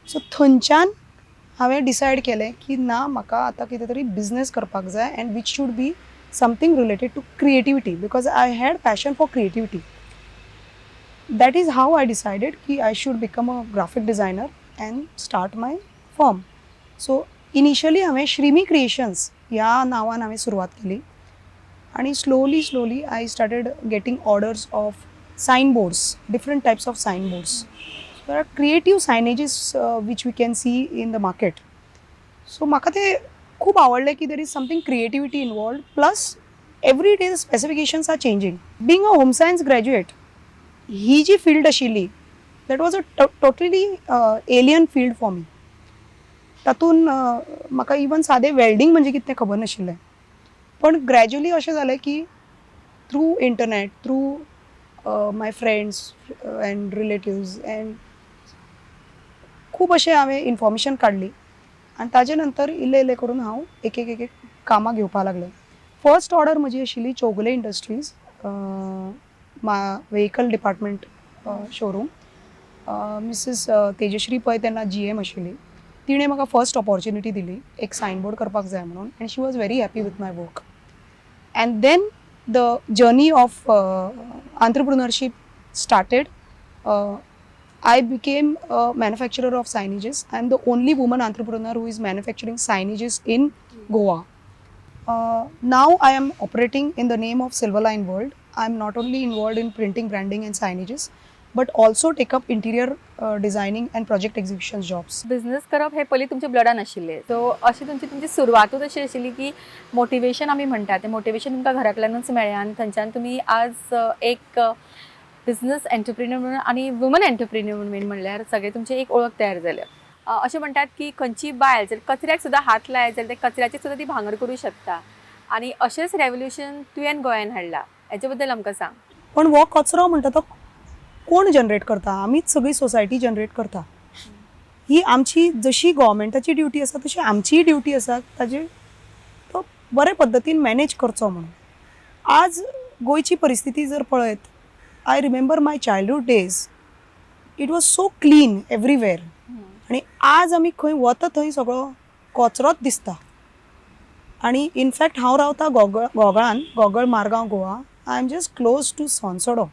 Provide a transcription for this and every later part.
So थंयच्यान हांवें decide केलें की ना, म्हाका आतां कितें तरी बिजनेस करपाक जाय and which should be something related to creativity because I had passion for creativity. That is how I decided कि I should become a graphic designer and start my firm. So initially हांवें Shrimi creations ह्या नांवान हांवें सुरवात केली आणि slowly I started getting orders of signboards, different types of signboards. So there are creative signages which we can see in the market. So म्हाका ते खूप आवडले की there is something creativity involved, plus every day the specifications are changing. Being a home science graduate, ही जी field आशिल्ली that was a totally alien field for me. तातून म्हाका इवन सादें वेल्डिंग म्हणजे कितें तें खबर नाशिल्लें. पण ग्रॅज्युअली अशें जालें की थ्रू इंटरनेट, थ्रू माय फ्रेंड्स एंड रिलेटिव्स एंड खूब अशें हांवें इन्फॉर्मेशन काडली आनी ताजे नंतर इल्लें इल्लें करून हांव एक एक कामां घेवपाक लागलें. फर्स्ट ऑर्डर म्हजी आशिल्ली Chougule industries, vehicle department showroom. Mrs Tejashree पळय तेन्ना GM आशिल्ली, तिणें म्हाका फर्स्ट ऑपॉर्च्युनिटी दिली एक सायनबोर्ड करपाक जाय म्हणून, and she was very happy with my work. And then the journey of entrepreneurship started. I became a manufacturer of signages. I am the only woman entrepreneur who is manufacturing signages in Goa. Now I am operating in the name of Silverline World. I am not only involved in printing, branding and signages, but also take up interior designing and project execution jobs. Business करप हे पयलीं तुमच्या ब्लडान आशिल्लें. So अशी तुमची सुरवातूच अशी आशिल्ली की मोटिवेशन आमी म्हणटा तें मोटिवेशन तुमकां घराकडल्यानूच मेळ्ळें आनी थंयच्यान तुमी आज एक बिझनेस एंटरप्रिन्यूर म्हणून आनी वुमन एंटरप्रिन्यूर म्हणल्यार सगळे तुमची एक ओळख तयार जाल्या. अशें म्हणटात की खंयची बायल जर कचऱ्याक सुद्दां हात लायत जाल्यार ते कचऱ्याची सुद्दां ती भांगर करूं शकता. आनी अशेंच रेवल्युशन तुवें गोंयान हाडलां. हेच्या बद्दल आमकां सांग. पण हो कचरो म्हणटा तो कोण जनरेट करता? आमीच सगळी सोसायटी जनरेट करता. ही आमची जशी गव्हर्मेंटाची ड्युटी आसा तशी आमचीय ड्युटी आसा ताजे तो बरे पद्दतीन मॅनेज करचो म्हणून. आज गोंयची परिस्थिती जर पळयत, I remember my childhood days, it was so clean everywhere. आणि आज आमी खंय वता थंय सगळो कचरोच दिसता. आणि इनफॅक्ट हांव रावता गोगळान, Gogol Margao Goa. I am just close to Sonsodo.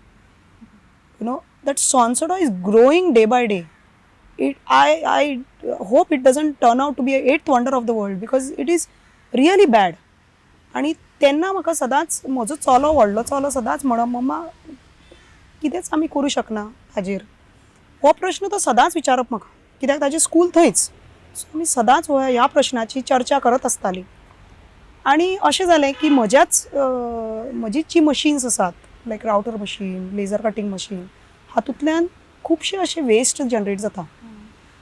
You know, that Sonsoro is growing day by day. I hope it doesn't turn out to be an eighth wonder of the world because it is really bad. आणि तेन्ना म्हाका सदांच म्हजो चलो, व्हडलो चलो सदांच म्हणो, मम्मा कितेंच आमी करूं शकना हाजेर. हो प्रश्न तो सदांच विचारप म्हाका, कित्याक ताजें स्कूल थंयच. सो आमी सदांच ह्या प्रश्नाची चर्चा करत आसतालीं. आणि अशें जालें की म्हजीच जी मशीन्स आसात, like router machine, laser cutting machine, हातूंतल्यान खुबशे अशे वेस्ट जनरेट जाता.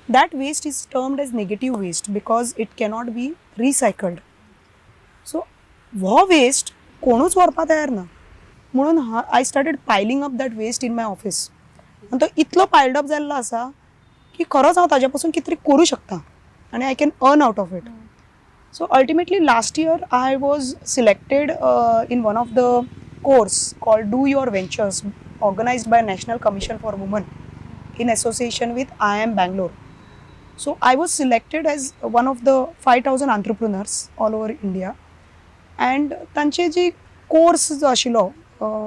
That waste is termed as negative waste because it cannot be recycled. So हो वेस्ट कोणूच व्हरपा तयार ना. म्हणून I started piling up that waste in my office. आनी तो इतलो पायल्ड अप जाल्लो आसा की खरोच हांव ताजे पासून कितें तरी करूं शकता आनी I can earn out of it. So ultimately last year I was selected in one of the course called Do Your Ventures, organized by National Commission for Women in association with IIM Bangalore. So I was selected as one of the 5,000 entrepreneurs all over India. And तांचे जी course जो आशिल्लो,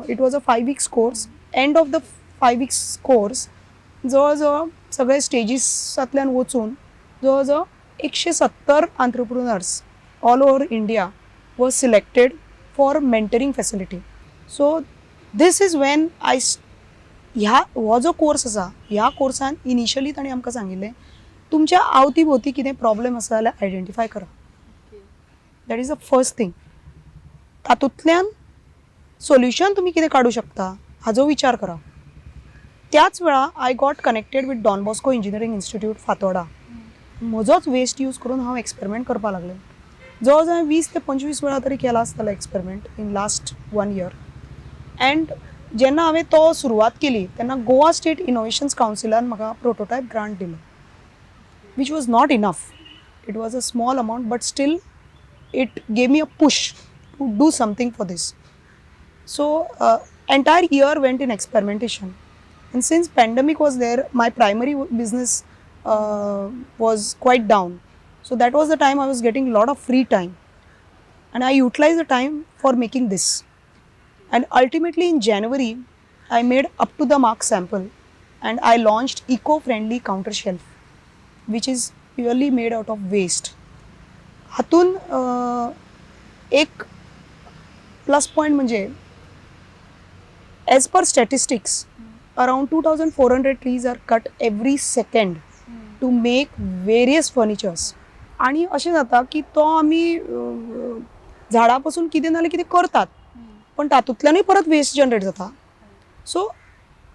it was a 5 weeks course. End of the 5 weeks course जवळजवळ सगळे स्टेजीसांतल्यान वचून जवळजवळ 170 entrepreneurs all over India were selected for mentoring facility. So this is when हो जो course आसा, ह्या कोर्सान इनिशियली ताणें आमकां सांगिल्लें, तुमच्या आवती भोवती कितें प्रॉब्लेम आसा जाल्यार आयडेंटिफाय करा. That is the first thing. तातूंतल्यान सोल्युशन तुमी कितें काडूं शकता हाजो विचार करा. त्याच वेळा I got connected with Don Bosco engineering institute Fatorda. म्हजोच वेस्ट यूज करून हांव एक्सपेरिमेंट करपाक लागलें. जवळजवळ 20 ते 25 वेळा तरी केला आसतलो experiment in last 1 year. End जेन्ना हांवें तो सुरवात केली तेन्ना गोवा स्टेट इनोव्हेशन्स कावन्सिलान म्हाका प्रोटोटायप ग्रांट दिलो, which was not enough. It was a small amount but still it gave me a push to do something for this. So entire year went in experimentation. And since pandemic was there, my primary business was quite down. So that was the time I was getting a lot of free time, and I utilized the time for making this. And ultimately in January, I made up to the mark sample, and I launched eco-friendly counter shelf, which is purely made out of waste. हातून एक plus point म्हणजे as per statistics, around 2,400 trees are cut every second to make various furnitures. आणि अशें जाता की तो आमी झाडा पासून कितें नाल्यार कितें करतात, पण तातूंतल्यानूय परत वेस्ट जनरेट जाता. So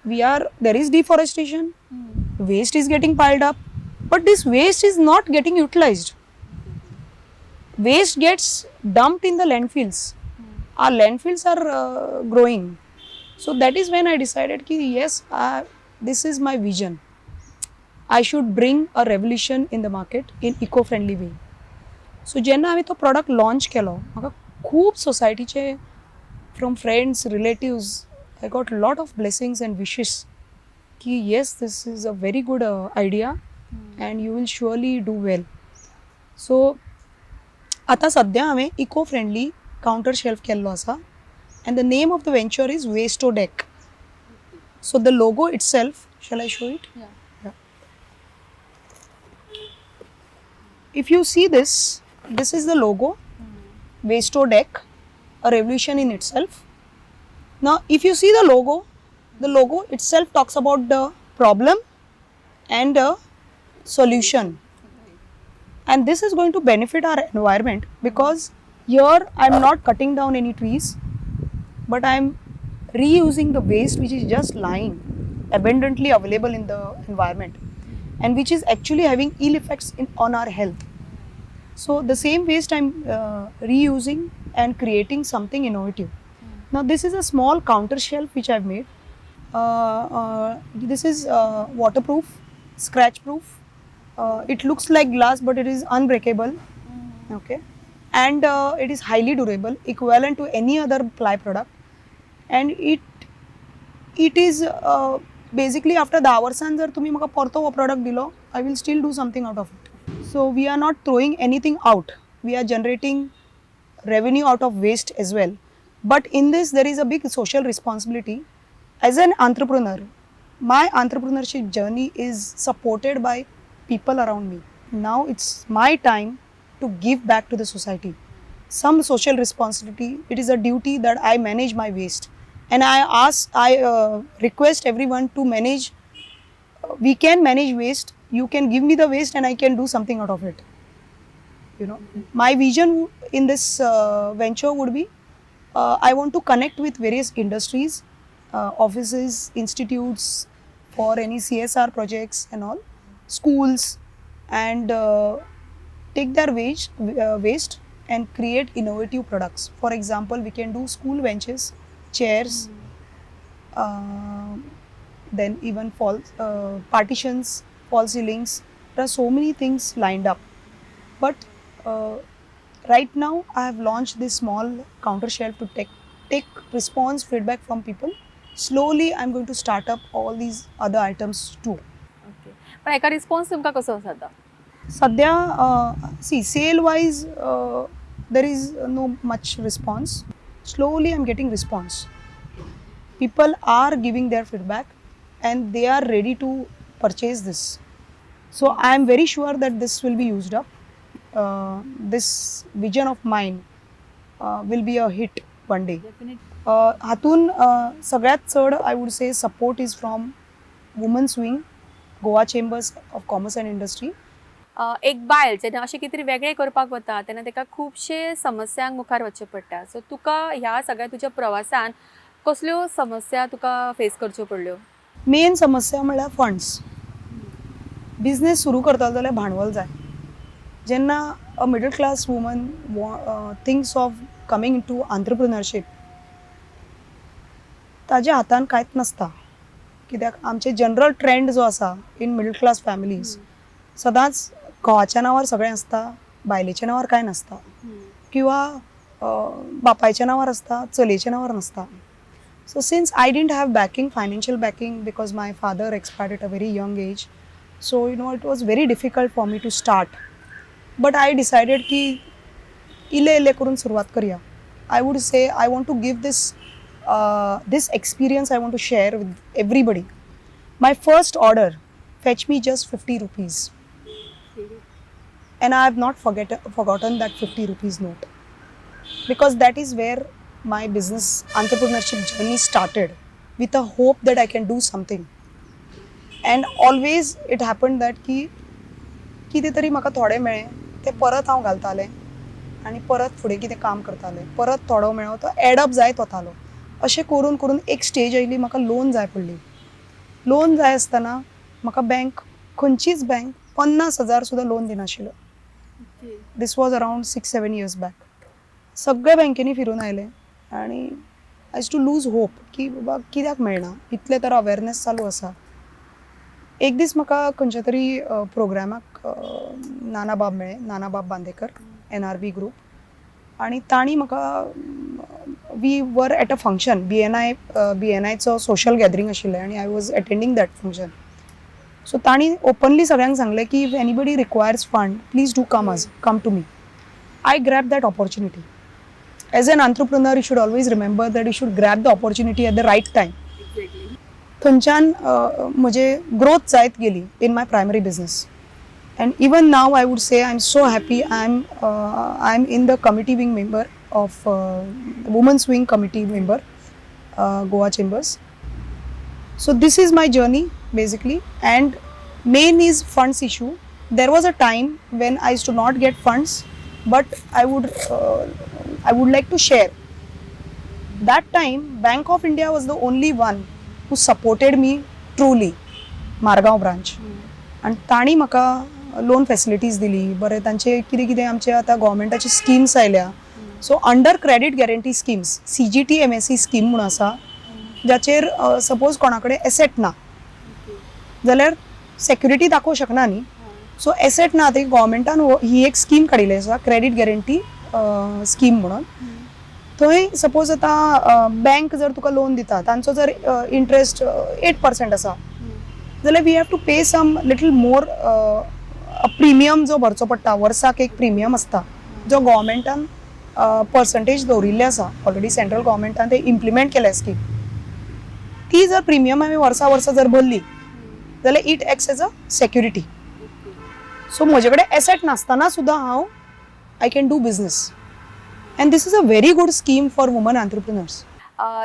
there is deforestation, waste is getting piled up, but this waste is not getting utilized. Waste gets dumped in the landfills. Our landfills are growing. So that is when I decided ki yes, this is my vision. I should bring a revolution in the market in eco-friendly way. So जेन्ना हांवें तो product launch केलो, म्हाका खूब सोसायटीचे from friends, relatives, I got a lot of blessings and wishes ki yes, this is a very good idea and you will surely do well. So आता सध्या हांवें eco-friendly counter shelf केल्लो आसा, and the name of the venture is Wasto Deck. So the logo itself, shall I show it? Yeah. If you see this is the logo, Wasto Deck, a revolution in itself. Now if you see the logo itself talks about the problem and the solution. And this is going to benefit our environment because here I am not cutting down any trees, but I am reusing the waste which is just lying abundantly available in the environment and which is actually having ill effects on our health. So the same waste I am reusing and creating something innovative. Now this is a small counter shelf which I have made. This is waterproof, scratch proof. It looks like glass but it is unbreakable. Okay, and it is highly durable, equivalent to any other ply product. And it is basically after the hoursan जर तुम्ही म्हाका परतो हो product दिलो, I will still do something out of it. So we are not throwing anything out. We are generating revenue out of waste as well. But in this there is a big social responsibility. As an entrepreneur, my entrepreneurship journey is supported by people around me. Now it's my time to give back to the society. Some social responsibility, it is a duty that I manage my waste. And I request everyone to manage, we can manage waste, you can give me the waste and I can do something out of it. You know, my vision in this venture would be, I want to connect with various industries, offices, institutes for any CSR projects and all, schools, and take their waste and create innovative products. For example, we can do school benches, chairs, then even partitions, false ceilings. There are so many things lined up. But right now I have launched this small counter shelf to take response feedback from people. Slowly I am going to start up all these other items too. Okay, पण एका response तुमकां कसो आसा आतां? Sadhya, see, sale wise there is no much response. Slowly I am getting response. People are giving their feedback and they are ready to purchase this. So I am very sure that this will be used up. This vision of mine will be a hit one day. हातून सगळ्यात चड I would say support is from Women's Wing, Goa Chambers of Commerce and Industry. एक बायल जेन्ना अशें कितें तरी वेगळें करपाक वता तेन्ना ताका खुबशे समस्यांक मुखार वचचें पडटा. सो तुका ह्या सगळ्या तुज्या प्रवासान कसल्यो समस्या तुका फेस करच्यो पडल्यो? मेन समस्या म्हणल्यार फंड्स. बिझनेस सुरू करता जाल्यार भांडवल जाय. जेन्ना अ middle class woman thinks of coming into entrepreneurship, ताज्या हातान कांयच नासता. कित्याक आमचे जनरल ट्रेंड जो आसा इन मिडल क्लास फॅमिलीज, सदांच घोवाच्या नांवार सगळें आसता, बायलेच्या नांवार कांय नासता, किंवा बापायच्या नांवार आसता, चलयेच्या नांवार नासता. So since I didn't have backing, financial backing, because my father expired at a very young age, So it was very difficult for me to start, but I decided की इले इले करून सुरुवात करूया. I would say I want to give this experience I want to share with everybody. My first order fetch me just 50 rupees, and I have not forgotten that 50 rupees note, because that is where my business entrepreneurship journey started, with a hope that I can do something. And always it happened that की कितें तरी म्हाका थोडे मेळ्ळे ते परत हांव घालतालें आनी परत फुडें कितें काम करतालें, परत थोडो मेळ्ळो तो एडअप जायत वतालो. अशें करून करून एक स्टेज आयली म्हाका लोन जाय पडली. लोन जाय आसतना म्हाका बँक, खंयचीच बँक 50,000 सुद्दां लोन दिनाशिल्लो. This was around 6-7 years back. सगळे बँकेनी फिरून आयले आनी I use to lose hope की बाबा कित्याक मेळना, इतले तर अवेरनेस चालू आसा. एक दीस म्हाका खंयच्या तरी प्रोग्रामाक नानाबाब मेळ्ळे, नानाबाब बांदेकर, NRB ग्रूप, आनी तांणी म्हाका, we were at a function, BNIचो सोशल गॅदरींग आशिल्लें आनी I was attending that function. So तांणी ओपनली सगळ्यांक सांगलें की if anybody requires fund please do come to me. I grabbed that opportunity. As an entrepreneur, you should always remember that you should grab the opportunity at the right time. Exactly. थंयच्यान म्हजे growth जायत गेली in my primary business. And even now I would say I'm so happy. I'm in the committee wing member of Women's Wing Committee member, Goa Chambers. So this is my journey basically, and main is funds issue. There was a time when I used to not get funds, but I would like to share. That time Bank of India was the only one who supported me truly, Margaon branch. आणि तांणी म्हाका loan facilities दिली. बरें तांचे कितें कितें आमचे आतां गव्हर्मेंटाची स्किम्स आयल्या. So under credit guarantee schemes, CGT MSE scheme म्हणून आसा, जाचेर सपोज कोणा कडेन एसेट ना जाल्यार सेक्युरिटी दाखोवंक शकना न्ही. सो एसेट ना ते गव्हर्मेंटान ही एक स्कीम काडिल्ली आसा, क्रेडीट गॅरंटी स्कीम म्हणून. थंय सपोज आतां बँक जर तुका लोन दिता, तांचो जर इंट्रस्ट 8% आसा जाल्यार we have to pay some little more premium जो भरचो पडटा. वर्साक एक प्रिमियम आसता जो गव्हर्मेंटान पर्संटेज दवरिल्ले आसा. ऑलरेडी सेंट्रल गव्हर्मेंटान ते इम्प्लिमेंट केल्या स्कीम. ती जर प्रिमियम आमी वर्सा जर भरली जाल्यार it acts as a security. So म्हजे कडेन एसेट नासतना सुद्दां हांव I can do business, and this is a very good scheme for women entrepreneurs.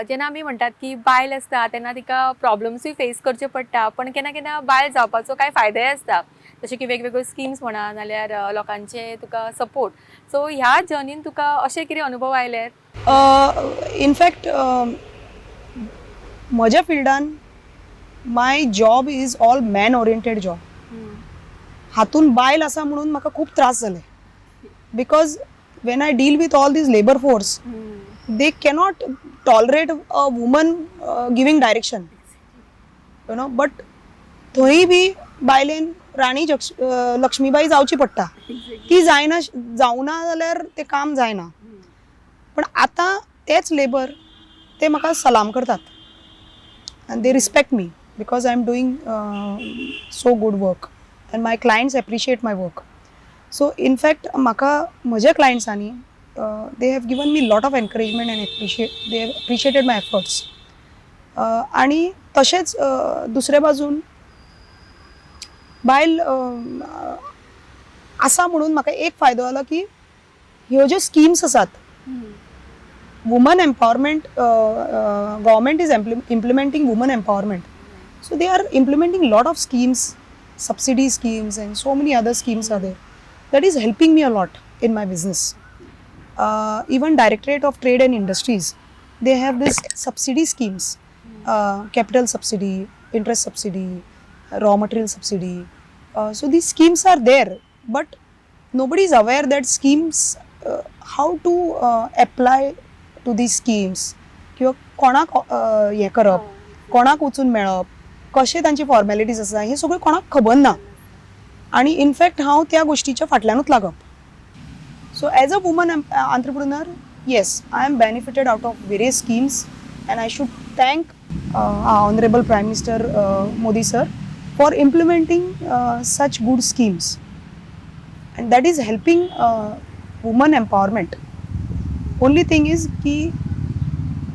जेन्ना आमी म्हणटात की बायल आसता तेन्ना तिका प्रॉब्लम्सूय फेस करचे पडटा, पण केन्ना केन्ना बायल जावपाचो कांय फायदोय आसता, जशे की वेगवेगळ्यो स्किम्स म्हणा नाल्यार लोकांचे तुका सपोर्ट. सो ह्या जर्नीन तुका अशे कितें अनुभव आयले? इनफॅक्ट म्हज्या फिल्डान my job is all man oriented job. हातून बायल आसा म्हणून म्हाका खूब त्रास जाले, because when I deal with all these labour force, they cannot tolerate a woman giving direction, but थंय बी बायलेन राणी लक्ष्मीबाई जावची पडटा. ती जावना जाल्यार ते काम जायना. पण आतां तेच लेबर ते म्हाका सलाम करतात, and they respect me because I am doing so good work, and my clients appreciate my work. So in fact म्हाका म्हज्या क्लायंट्सांनी they have given me lot of encouragement and they have appreciated my efforts. आणि तशेंच दुसऱ्या बाजून बायल आसा म्हणून म्हाका एक फायदो जाला की ह्यो ज्यो स्किम्स आसात, woman empowerment, government is implementing woman empowerment. So they are implementing lot of schemes, subsidy schemes, and so many other schemes are there that is helping me a lot in my business. Even Directorate of Trade and Industries, they have this subsidy schemes, capital subsidy, interest subsidy, raw material subsidy. So these schemes are there, but nobody is aware that schemes, how to apply to these schemes, किंवा कोणाक हे करप, कोणाक वचून मेळप, कशे तांची formalities आसा, हे सगळें कोणाक खबर ना. आणि इनफॅक्ट हांव त्या गोष्टीच्या फाटल्यानूच लागप. So as a woman entrepreneur, yes, I am benefited out of various schemes, and I should thank our Honorable Prime Minister Modi sir for implementing such good schemes, and that is helping woman empowerment. Only thing is की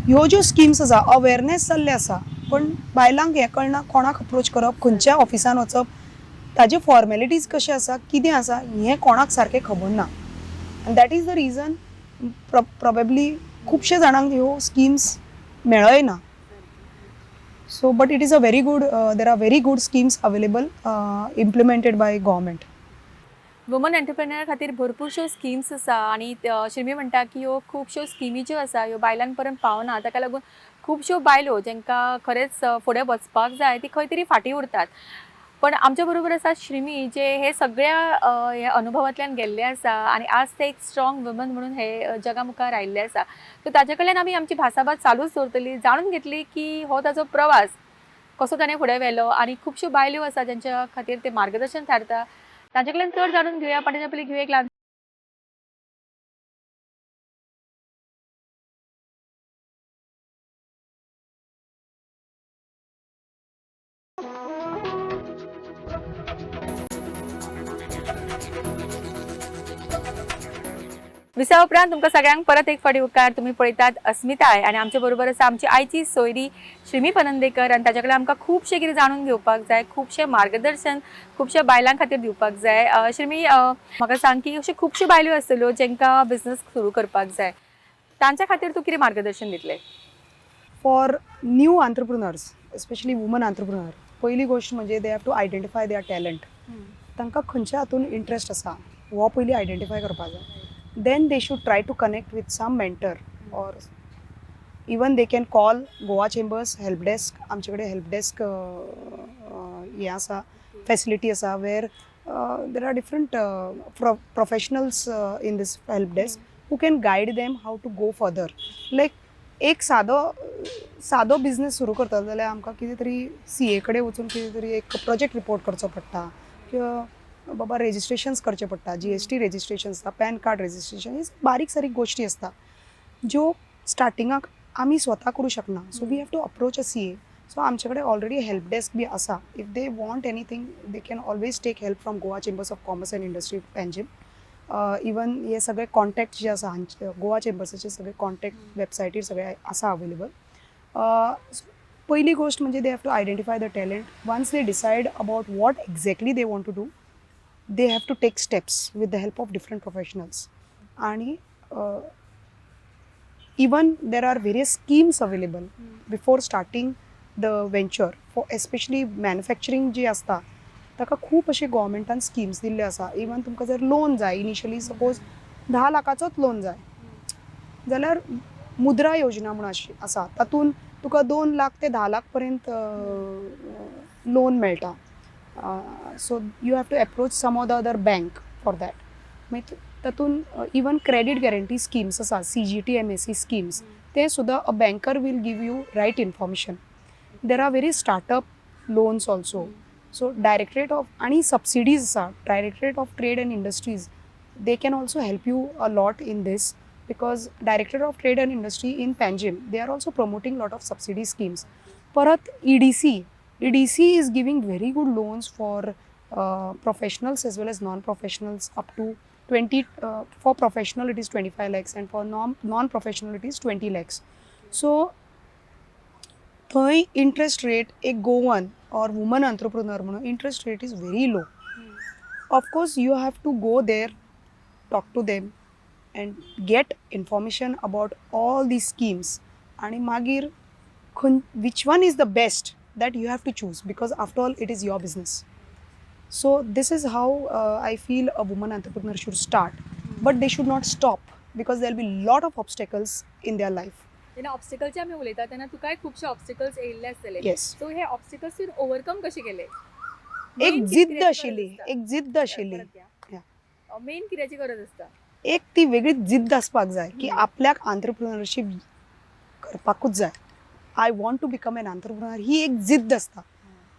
ह्यो ज्यो schemes आसा awareness जाल्ले आसा, पण बायलांक हें कळना कोणाक अप्रोच करप, खंयच्या ऑफिसान वचप, ताजे फॉर्मेलिटीज कशें आसा, कितें आसा हें कोणाक सारकें खबर ना. And that is the reason probably खुबशे जाणांक ह्यो स्किम्स मेळय ना. So but it is a very good, there are very good schemes available implemented by government. Women entrepreneur खातीर भरपूरश्यो स्किम्स आसा आनी शिल्मी म्हणटा की ह्यो खुबश्यो स्किमी ज्यो आसा ह्यो बायलां पर्यंत पावना, ताका लागून खुबश्यो बायलो जांकां खरेंच फुडें वचपाक जाय ती खंय तरी फाटीं उरतात. पण आमच्या बरोबर आसा श्रीमी, जे हे सगळ्या हे अनुभवांतल्यान गेल्ले आसा आनी आज ते एक स्ट्रॉंग वुमन म्हणून हे जगा मुखार आयिल्ले आसा. सो ताजे कडल्यान आमी आमची भासाभास चालूच दवरतली, जाणून घेतली की हो ताजो प्रवास कसो ताणें फुडें व्हेलो आनी खुबश्यो बायल्यो आसा जांच्या खातीर ते मार्गदर्शन थारता. ताजे कडल्यान चड जाणून घेवया, पण ताच्या पयलीं घेवया एक ल्हान विसा उपरांत तुमकां सगळ्यांक परत एक फावटी उपकार. तुम्ही पळयतात अस्मिताय आनी आमचे बरोबर आसा आमची आयची सोयरी श्रीमी पनंदेकर, आनी ताजे कडल्यान आमकां खुबशें कितें जाणून घेवपाक जाय, खुबशें मार्गदर्शन खुबश्या बायलां खातीर दिवपाक जाय. श्रीमी, म्हाका सांग की अश्यो खुबश्यो बायल्यो आसतल्यो जांकां बिझनस सुरू करपाक जाय, तांच्या खातीर तूं कितें मार्गदर्शन दितलें? For new entrepreneurs, especially woman entrepreneur, पहिली गोष्ट म्हणजे they have to identify their talent. तांकां खंयच्या हातून इंट्रस्ट आसा हो पयलीं आयडेंटिफाय करपाक जाय. Then they should try to connect with some mentor, or even they can call Goa chambers help desk. आमचे कडेन हेल्प डेस्क हें आसा, फॅसिलिटी आसा, where there are different professionals in this help desk who can guide them how to go further. Like एक सादो business सुरू करता जाल्यार आमकां कितें तरी CA कडेन वचून कितें तरी एक प्रोजेक्ट रिपोर्ट करचो पडटा, किंवा बाबा रेजिस्ट्रेशन्स करचे पडटा, GST रेजिस्ट्रेशन आसता, पॅन कार्ड रेजिस्ट्रेशन, ही बारीक सारीक गोश्टी आसता ज्यो स्टार्टिंगाक आमी स्वता करूं शकना. So we have to approach a CA. सो आमचे कडेन ऑलरेडी हेल्प डेस्क बी आसा. If they want anything they can always take help from Goa chambers of commerce and industry Panjim. Even हे सगळे कॉन्टॅक्ट जे आसा गोवा चेंबर्साचे सगळे कॉन्टॅक्ट वेबसायटीर सगळे आसा अवेलेबल. पहिली गोष्ट म्हणजे they have to identify the talent. Once they decided about what exactly they want to do, they have to take steps with the help of different professionals. And even there are various schemes available before starting the venture. For especially manufacturing जे असता ताका खूब अशे गव्हर्मेंटान schemes दिल्ले आसा. Even तुमकां जर loan जाय, इनिशियली सपोज 10 लाखाचोच लोन जाय जाल्यार मुद्रा योजना म्हणून आसा, तातूंत तुका 2 लाख ते 10 लाख पर्यंत लोन मेळटा. So you have to approach some of the other bank for that. मागीर तातूंत इवन क्रेडीट गॅरंटी स्किम्स आसा, CGT MAC स्किम्स, ते सुद्दां a banker will give you right information. There are very startup loans also. So directorate of आनी subsidies आसा, directorate of trade and industries, they can also help you a lot in this, because directorate of trade and industry in Panjim they are also promoting lot of subsidy schemes. परत EDC is giving very good loans for professionals as well as non-professionals up to 20, for professional it is 25 lakhs and for non-professional it is 20 lakhs. So थंय interest rate एक Goan or woman entrepreneur म्हणून interest rate is very low. Of course you have to go there, talk to them and get information about all these schemes, आणि मागीर which one is the best that you have to choose, because after all it is your business. So this is how I feel a woman entrepreneur should start, but they should not stop because there will be lot of obstacles in their life. तेन्ना ऑब्स्टिकलचे आमी उलयता तेन्ना तुकाय खुबशे obstacles येयल्ले आसतले. Yes. So हे obstacles तूं overcome कशे केले? एक जिद्द आशिल्ली. मेन कित्याची गरज आसता? एक ती वेगळी जिद्द आसपाक जाय की आपल्याक आंत्रप्रिनरशीप करपाकूच जाय. I want to become an entrepreneur, ही एक जिद्द आसता.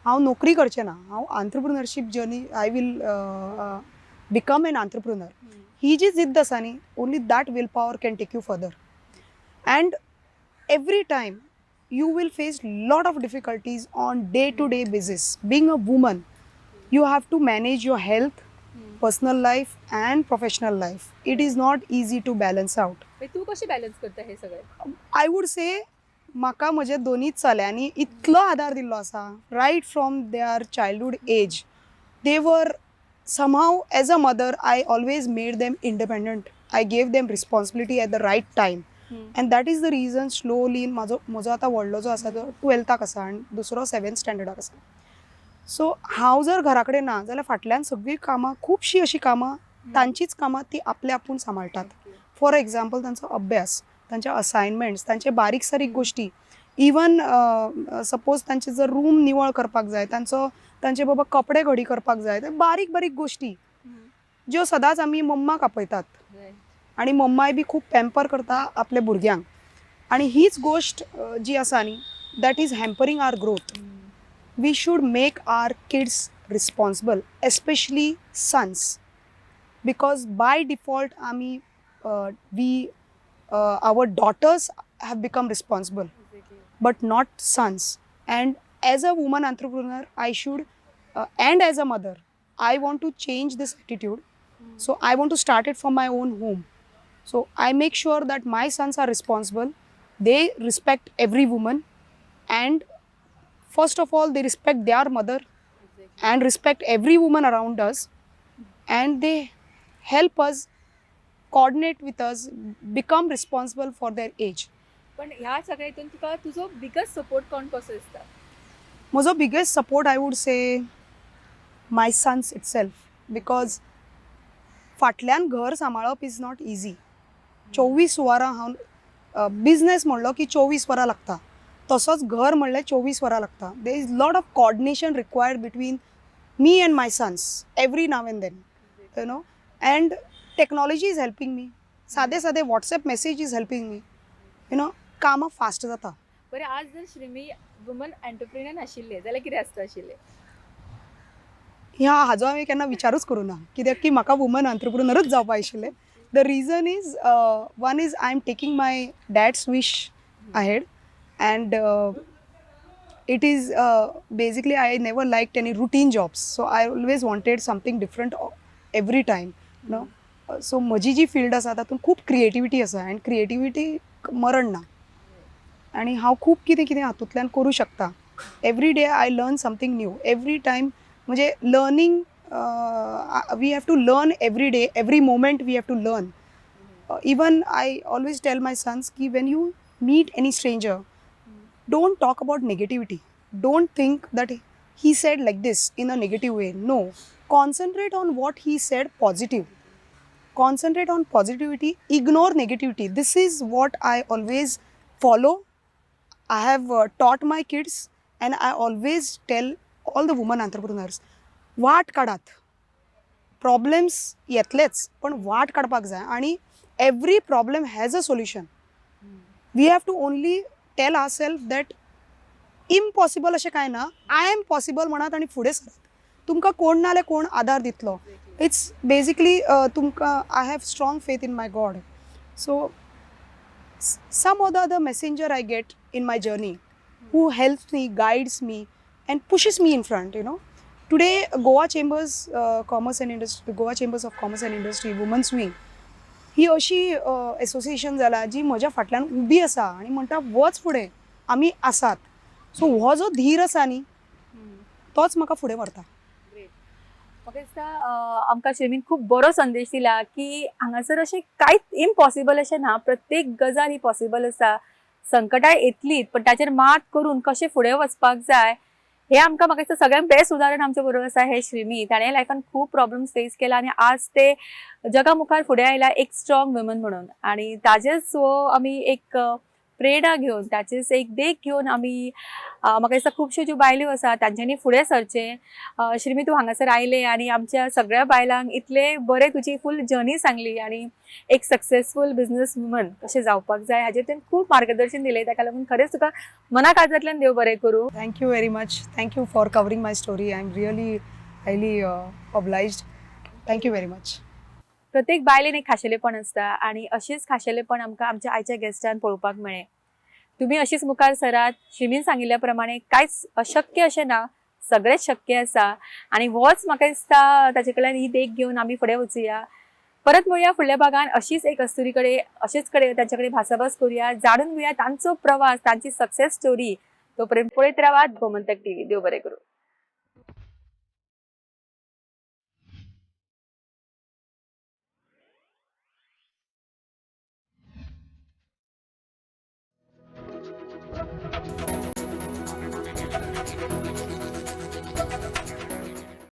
हांव नोकरी करचें ना, हांव entrepreneurship journey I will become an entrepreneur. ही जी जिद्द आसा न्ही, only that will power can take you further. And every time you will face lot of difficulties on day to day basis. Being a woman, you have to manage your health, personal life and professional life. It is not easy to balance out. तू कशी balance करता हे सगळं? I would से म्हाका म्हज्या दोनीच चल्यांनी इतलो आदार दिल्लो आसा. Right from their childhood age they were somehow as a mother I always made them independent. I gave them responsibility at the right time. And that is the reason slowly म्हजो आतां व्हडलो जो आसा तो 12th आसा आनी दुसरो 7th स्टँडर्डाक आसा. सो हांव जर घरा कडेन ना जाल्यार फाटल्यान सगळीं कामां, खुबशीं अशीं कामां, तांचीच कामां ती आपले आपूण सांबाळटात. फॉर एग्जाम्पल तांचो अभ्यास, तांचे असायनमेंट्स, तांचे बारीक सारीक गोश्टी, इवन सपोज तांचे जर रूम निवळ करपाक जाय, तांचे बाबा कपडे घडी करपाक जाय, बारीक बारीक गोश्टी ज्यो सदांच आमी मम्माक आपयतात. आणि मम्माय बी खूब पॅम्पर करता आपल्या भुरग्यांक. आणि हीच गोश्ट जी आसा न्ही, that is hampering our growth. We should make our kids responsible, especially sons, because by default आमी our daughters have become responsible, but not sons. And as a woman entrepreneur, I should, and as a mother, I want to change this attitude. So I want to start it from my own home. So I make sure that my sons are responsible. They respect every woman, and first of all, they respect their mother and respect every woman around us, and they help us, coordinate with us, become responsible for their age. पण ह्या सगळ्यातून तुका तुझो biggest support कोण कसो दिसता? म्हजो biggest support I would say my sons itself, because फाटल्यान घर सांबाळप इज नॉट इजी. 24 वरां हांव बिझनेस म्हणलो की 24 वरां लागता, तसोच घर म्हणल्यार 24 वरां लागता. There is lot of coordination required between me and my sons every now and then, you know. And technology is helping me. सादे WhatsApp message is helping me, you know. कामां फास्ट जाता. बरें, आज जर श्रीमी वुमन एंटरप्रिनर नाशिल्ले जाल्यार कितें आसता आशिल्लें? हाजो हांवें केन्ना विचारूच करूं ना, कित्याक की म्हाका वुमन एंटरप्रिनरच जावपा आशिल्लें. The reason is one is I am taking my dad's wish ahead, and it is basically I never liked any routine jobs, so I always wanted something different every time, you know. So म्हजी जी field आसा तातूंत खूब creativity आसा, आनी creativity मरण ना, आनी हांव खूब कितें कितें हातूंतल्यान करूं शकता. Every day I learn something new every time. म्हणजे learning, we have to learn every day, every moment we have to learn. Even I always tell my sons की when you meet any stranger, don't talk about negativity. Don't think that he said like this in a negative way. No, concentrate on what he said positive. Concentrate on positivity, ignore negativity. This is what I always follow. I have taught my kids, and I always tell all the women entrepreneurs, वाट काढात. Problems येतलेच, पण वाट काडपाक जाय, आणि every problem has a solution. We have to only tell ourselves that impossible अशें कांय ना, I am possible म्हणत आनी फुडें सरात. तुमकां कोण ना जाल्यार कोण आदार दितलो. इट्स बेसिकली तुमकां, I have strong faith in my God. So some or the other messenger I get in my journey who helps me, guides me and pushes me in front, you know. Today Goa Chambers of Commerce and Industry Women's Wing ही अशी association जाला जी म्हज्या फाटल्यान उबी आसा आनी म्हणटा वच फुडें, आमी आसात. सो हो जो धीर आसा न्ही, तोच म्हाका फुडें व्हरता. म्हाका दिसता आमकां श्रीमीन खूब बरो संदेश दिला की हांगासर अशें कांयच इम्पॉसिबल अशें ना, प्रत्येक गजाल ही पॉसिबल आसा. संकटां येतलीच, पण ताचेर मात करून कशें फुडें वचपाक जाय हे आमकां, म्हाका दिसता सगळ्यात बेस्ट उदाहरण आमच्या बरोबर आसा हे श्रीमी. ताणें लायफान खूब प्रॉब्लम्स फेस केला आनी आज ते जगा मुखार फुडें आयला एक स्ट्रॉंग वुमन म्हणून. आनी ताजेच आमी एक प्रेरणा घेवन, ताचेच एक देख घेवन आमी, म्हाका दिसता खुबश्यो ज्यो बायल्यो आसा तांच्यांनी फुडें सरचें. श्रीमी, तूं हांगासर आयलें आनी आमच्या सगळ्या बायलांक इतले बरें तुजी फूल जर्नी सांगली आनी एक सक्सेसफूल बिझनेस वुमन कशें जावपाक जाय हाजेर तुवें खूब मार्गदर्शन दिलें. ताका लागून खरेंच तुका मना काळजांतल्यान देव बरें करूं. Thank you very much. Thank you for covering my story. I am really highly obliged. Thank you very much. प्रत्येक बायलेन एक खाशेलेपण आसता आनी अशीच खाशेलेपण आमकां आमच्या आयच्या गेस्टान पळोवपाक मेळ्ळें. तुम्ही अशीच मुखार सरात. शिमीन सांगिल्ल्या प्रमाणे कांयच अशक्य अशें ना, सगळेंच शक्य आसा. आणि होच म्हाका दिसता ताचे कडल्यान ही देख घेवन आमी फुडें वचुया. परत मेळुया फुडल्या भागान अशीच एक कस्तुरी कडेन अशेच कडेन तांचे कडेन भासाभास करुया, जाणून घेवया तांचो प्रवास, तांची सक्सेस स्टोरी. तोपर्यंत पळयत रावात गोमंतक टीव्ही. देव बरें करूं.